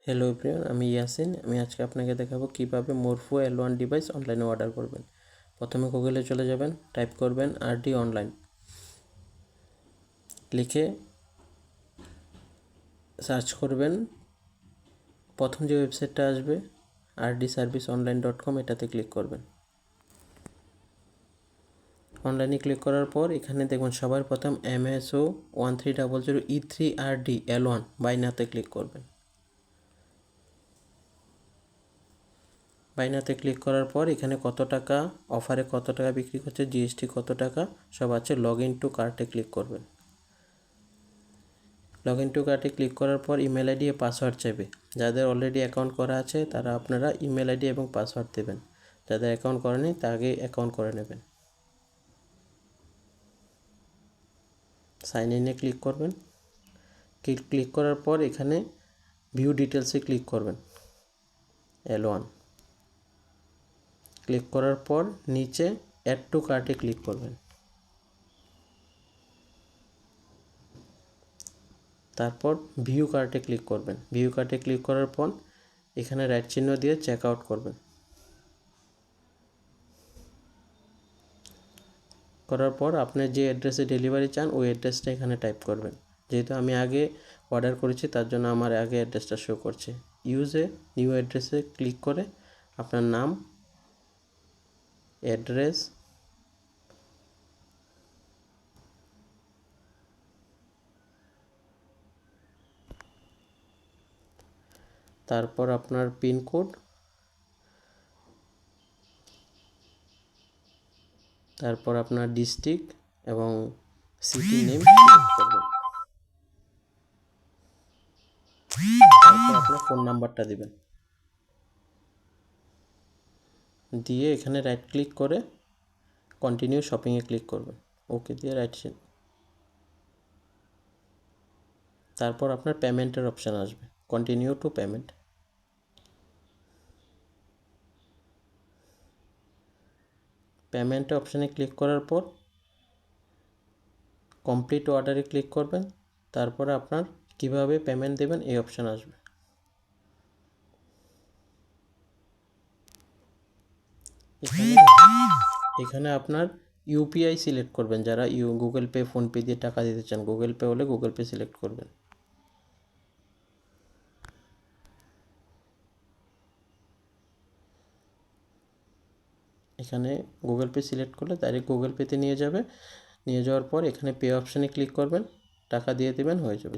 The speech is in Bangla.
হ্যালো এভরিওয়ান, আমি ইয়াসিন। আমি আজকে আপনাকে দেখাবো কিভাবে মোরফো L1 ডিভাইস অনলাইনে অর্ডার করবেন। প্রথমে গুগলে চলে যাবেন, টাইপ করবেন RD অনলাইন, লিখে সার্চ করবেন। প্রথম যে ওয়েবসাইটটা আসবে rdserviceonline.com, এটাতে ক্লিক করবেন। অনলাইনে ক্লিক করার পর এখানে দেখুন সবার প্রথম MSO 1300 E3RD L1 বাইনাতে ক্লিক করবেন। বাইনাতে ক্লিক করার পর এখানে কত টাকা অফারে, কত টাকা বিক্রি করছে, জিএসটি কত টাকা সব আছে। লগ ইন টু কার্টে ক্লিক করবেন। লগ ইন টু কার্টে ক্লিক করার পর ইমেল আইডি ও পাসওয়ার্ড চাইবে। যাদের অলরেডি অ্যাকাউন্ট করা আছে তারা আপনারা ইমেল আইডি এবং পাসওয়ার্ড দেবেন। যাদের অ্যাকাউন্ট করেনি তাকে অ্যাকাউন্ট করে নেবেন। সাইন ইনে ক্লিক করবেন। ক্লিক করার পর এখানে ভিউ ডিটেলসে ক্লিক করবেন। L1 ক্লিক করার পর নিচে অ্যাড টু কার্টে ক্লিক করবেন। তারপর ভিউ কার্টে ক্লিক করবেন। ভিউ কার্টে ক্লিক করার পর এখানে রাইট চিহ্ন দিয়ে চেক আউট করবেন। করার পর আপনি যে অ্যাড্রেসে ডেলিভারি চান ওই অ্যাড্রেসটা এখানে টাইপ করবেন। যেহেতু আমি আগে অর্ডার করেছি তার জন্য আমার আগে অ্যাড্রেসটা শো করছে। ইউজে নিউ অ্যাড্রেসে ক্লিক করে আপনার নাম, অ্যাড্রেস, তারপর আপনার পিনকোড, তারপর আপনার ডিস্ট্রিক্ট এবং সিটি নেম সিলেক্ট করবেন। তারপর আপনার ফোন নাম্বারটা দিবেন, দিয়ে এখানে রাইট ক্লিক করে কন্টিনিউ শপিংয়ে ক্লিক করবেন। ওকে দিয়ে রাইট। তারপর আপনার পেমেন্টের অপশান আসবে, কন্টিনিউ টু পেমেন্ট। পেমেন্ট অপশানে ক্লিক করার পর কমপ্লিট অর্ডারে ক্লিক করবেন। তারপরে আপনার কিভাবে পেমেন্ট দেবেন এই অপশান আসবে। এখানে আপনার ইউপিআই সিলেক্ট করবেন। যারা গুগল পে, ফোনপে দিয়ে টাকা দিতে চান, গুগল পে হলে গুগল পে সিলেক্ট করবেন। এখানে গুগল পে সিলেক্ট করলে ডাইরেক্ট গুগল পেতে নিয়ে যাবে। নিয়ে যাওয়ার পর এখানে পে অপশানে ক্লিক করবেন, টাকা দিয়ে দেবেন, হয়ে যাবে।